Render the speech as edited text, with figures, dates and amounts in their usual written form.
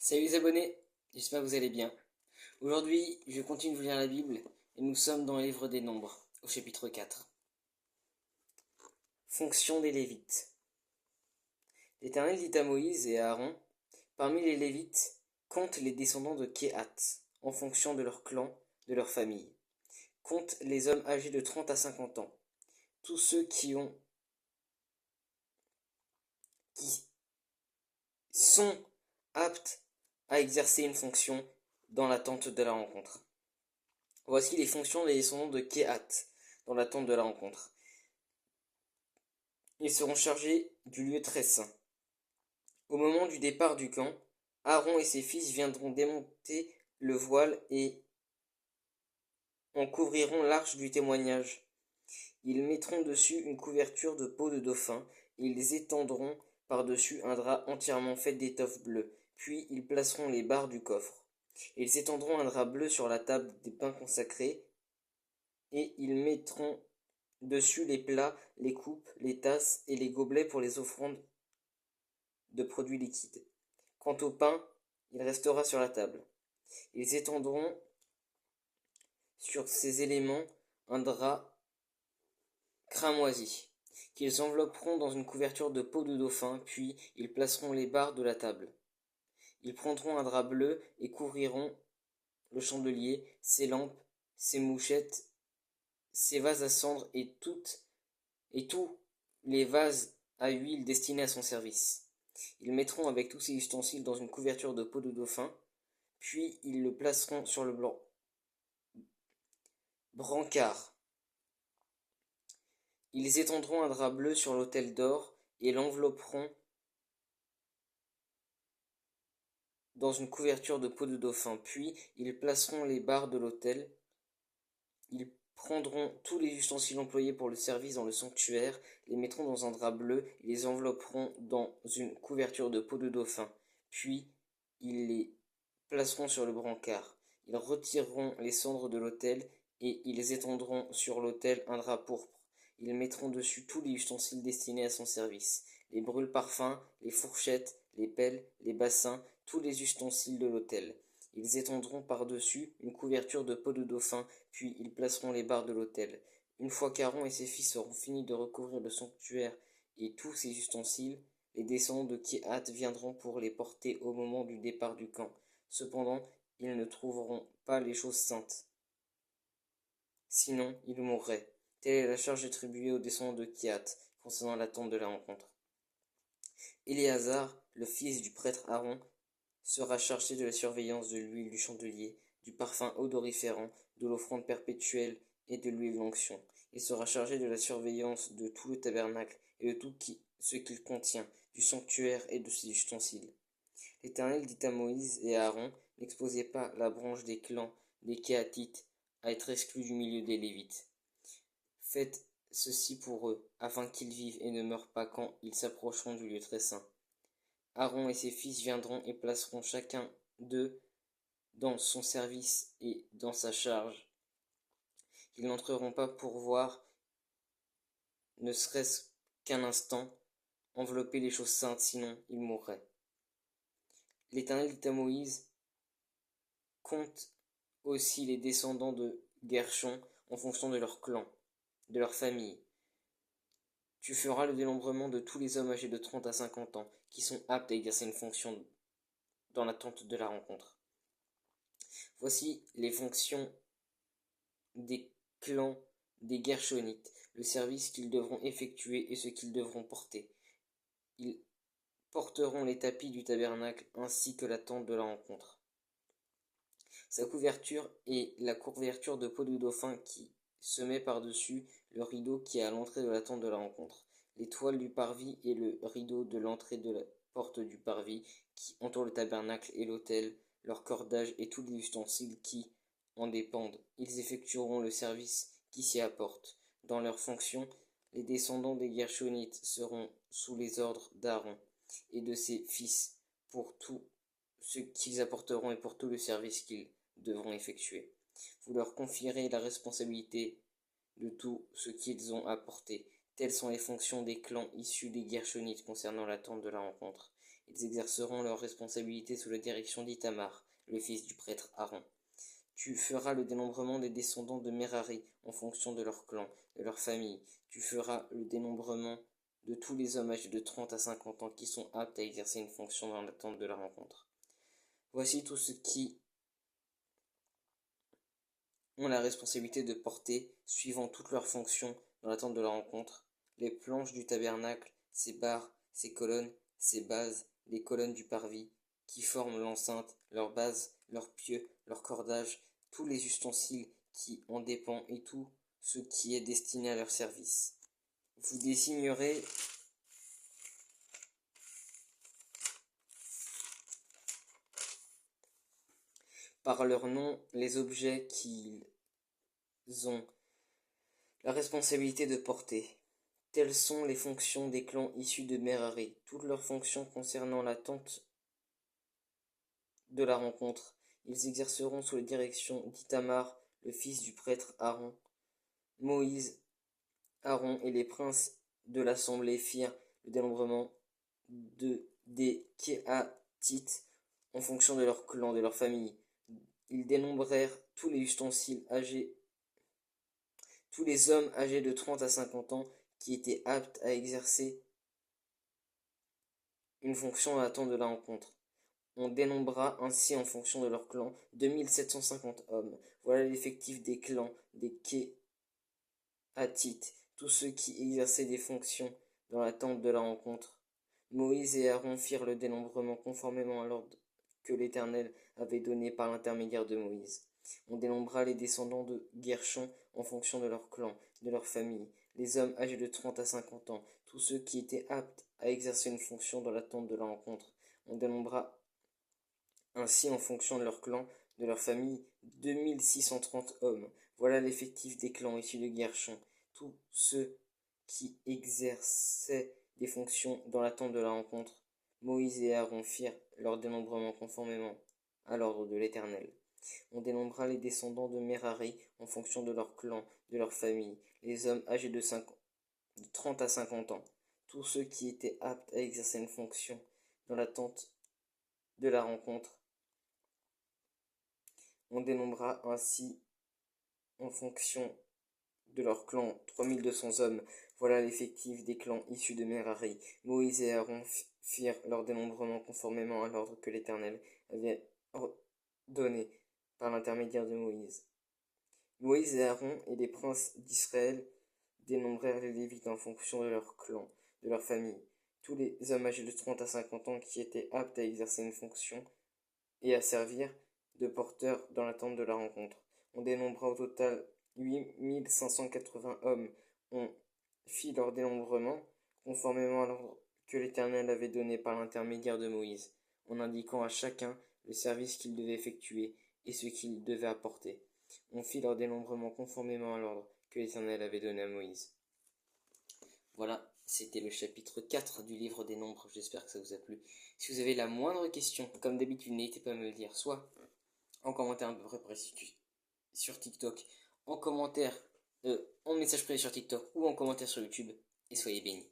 Salut les abonnés, j'espère que vous allez bien. Aujourd'hui, je continue de vous lire la Bible et nous sommes dans le livre des Nombres, au chapitre 4. Fonction des Lévites. L'Éternel dit à Moïse et à Aaron, parmi les Lévites, compte les descendants de Kehath, en fonction de leur clan, de leur famille. Compte les hommes âgés de 30 à 50 ans, tous ceux qui sont aptes à exercer une fonction dans la tente de la rencontre. Voici les fonctions des descendants de Kehath dans la tente de la rencontre. Ils seront chargés du lieu très saint. Au moment du départ du camp, Aaron et ses fils viendront démonter le voile et en couvriront l'arche du témoignage. Ils mettront dessus une couverture de peau de dauphin et ils étendront par-dessus un drap entièrement fait d'étoffe bleue. Puis ils placeront les barres du coffre. Ils étendront un drap bleu sur la table des pains consacrés et ils mettront dessus les plats, les coupes, les tasses et les gobelets pour les offrandes de produits liquides. Quant au pain, il restera sur la table. Ils étendront sur ces éléments un drap cramoisi, qu'ils envelopperont dans une couverture de peau de dauphin, puis ils placeront les barres de la table. Ils prendront un drap bleu et couvriront le chandelier, ses lampes, ses mouchettes, ses vases à cendre et tous les vases à huile destinés à son service. Ils mettront avec tous ces ustensiles dans une couverture de peau de dauphin, puis ils le placeront sur le brancard. Ils étendront un drap bleu sur l'autel d'or et l'envelopperont dans une couverture de peau de dauphin. Puis ils placeront les barres de l'autel. Ils prendront tous les ustensiles employés pour le service dans le sanctuaire, les mettront dans un drap bleu et les envelopperont dans une couverture de peau de dauphin. Puis ils les placeront sur le brancard. Ils retireront les cendres de l'autel et ils étendront sur l'autel un drap pourpre. Ils mettront dessus tous les ustensiles destinés à son service, les brûle-parfums, les fourchettes, les pelles, les bassins, tous les ustensiles de l'autel. Ils étendront par-dessus une couverture de peau de dauphin, puis ils placeront les barres de l'autel. Une fois qu'Aaron et ses fils auront fini de recouvrir le sanctuaire et tous ses ustensiles, les descendants de Kehath viendront pour les porter au moment du départ du camp. Cependant, ils ne trouveront pas les choses saintes. Sinon, ils mourraient. Telle est la charge attribuée aux descendants de Kehath concernant la tente de la rencontre. Éléazar, le fils du prêtre Aaron, sera chargé de la surveillance de l'huile du chandelier, du parfum odoriférant, de l'offrande perpétuelle et de l'huile d'onction. Il sera chargé de la surveillance de tout le tabernacle et de tout ce qu'il contient, du sanctuaire et de ses ustensiles. L'Éternel dit à Moïse et à Aaron, n'exposez pas la branche des clans des Kéhathites à être exclus du milieu des Lévites. Faites ceci pour eux, afin qu'ils vivent et ne meurent pas quand ils s'approcheront du lieu très saint. Aaron et ses fils viendront et placeront chacun d'eux dans son service et dans sa charge. Ils n'entreront pas pour voir, ne serait-ce qu'un instant, envelopper les choses saintes, sinon ils mourraient. L'Éternel dit à Moïse, compte aussi les descendants de Guershon en fonction de leur clan, de leur famille. Tu feras le dénombrement de tous les hommes âgés de 30 à 50 ans qui sont aptes à exercer une fonction dans la tente de la rencontre. Voici les fonctions des clans des Gershonites, le service qu'ils devront effectuer et ce qu'ils devront porter. Ils porteront les tapis du tabernacle ainsi que la tente de la rencontre. Sa couverture est la couverture de peau de dauphin qui se met par-dessus le rideau qui est à l'entrée de la tente de la rencontre. Les toiles du parvis et le rideau de l'entrée de la porte du parvis qui entoure le tabernacle et l'autel, leur cordage et tous les ustensiles qui en dépendent. Ils effectueront le service qui s'y apporte. Dans leurs fonctions, les descendants des Gershonites seront sous les ordres d'Aaron et de ses fils pour tout ce qu'ils apporteront et pour tout le service qu'ils devront effectuer. Vous leur confierez la responsabilité de tout ce qu'ils ont apporté. Telles sont les fonctions des clans issus des Gershonites concernant la tente de la rencontre. Ils exerceront leurs responsabilités sous la direction d'Ithamar, le fils du prêtre Aaron. Tu feras le dénombrement des descendants de Merari en fonction de leur clan, de leur famille. Tu feras le dénombrement de tous les hommes âgés de 30 à 50 ans qui sont aptes à exercer une fonction dans l'attente de la rencontre. Voici tous ceux qui ont la responsabilité de porter, suivant toutes leurs fonctions dans l'attente de la rencontre, les planches du tabernacle, ses barres, ses colonnes, ses bases, les colonnes du parvis, qui forment l'enceinte, leurs bases, leurs pieux, leurs cordages, tous les ustensiles qui en dépendent et tout ce qui est destiné à leur service. Vous désignerez par leur nom les objets qu'ils ont la responsabilité de porter. Telles sont les fonctions des clans issus de Merari, toutes leurs fonctions concernant l'attente de la rencontre. Ils exerceront sous la direction d'Ithamar, le fils du prêtre Aaron. Moïse, Aaron et les princes de l'assemblée firent le dénombrement des Kéhatites en fonction de leur clan, de leur famille. Ils dénombrèrent tous les ustensiles âgés, tous les hommes âgés de 30 à 50 ans qui étaient aptes à exercer une fonction à l'attente de la rencontre. On dénombrera ainsi en fonction de leur clan 2750 hommes. Voilà l'effectif des clans des Kéhatites, tous ceux qui exerçaient des fonctions dans l'attente de la rencontre. Moïse et Aaron firent le dénombrement conformément à l'ordre que l'Éternel avait donné par l'intermédiaire de Moïse. On dénombra les descendants de Guershon en fonction de leur clan, de leur famille, les hommes âgés de 30 à 50 ans, tous ceux qui étaient aptes à exercer une fonction dans l'attente de la rencontre. On dénombra ainsi en fonction de leur clan, de leur famille, 2630 hommes. Voilà l'effectif des clans issus de Guershon, tous ceux qui exerçaient des fonctions dans l'attente de la rencontre. Moïse et Aaron firent leur dénombrement conformément à l'ordre de l'Éternel. On dénombra les descendants de Merari en fonction de leur clan, de leur famille, les hommes âgés de 30 à 50 ans, tous ceux qui étaient aptes à exercer une fonction dans l'attente de la rencontre. On dénombra ainsi en fonction de leur clan 3200 hommes. Voilà l'effectif des clans issus de Merari. Moïse et Aaron firent leur dénombrement conformément à l'ordre que l'Éternel avait donné par l'intermédiaire de Moïse. Moïse et Aaron et les princes d'Israël dénombrèrent les Lévites en fonction de leur clan, de leur famille, tous les hommes âgés de 30 à 50 ans qui étaient aptes à exercer une fonction et à servir de porteurs dans l'attente de la rencontre. On dénombra au total 8580 hommes. On fit leur dénombrement conformément à l'ordre que l'Éternel avait donné par l'intermédiaire de Moïse, en indiquant à chacun le service qu'il devait effectuer et ce qu'il devait apporter. On fit leur dénombrement conformément à l'ordre que l'Éternel avait donné à Moïse. Voilà, c'était le chapitre 4 du livre des Nombres. J'espère que ça vous a plu. Si vous avez la moindre question, comme d'habitude, n'hésitez pas à me le dire, soit en commentaire à peu près précis sur TikTok, en commentaire, en message privé sur TikTok ou en commentaire sur YouTube. Et soyez bénis.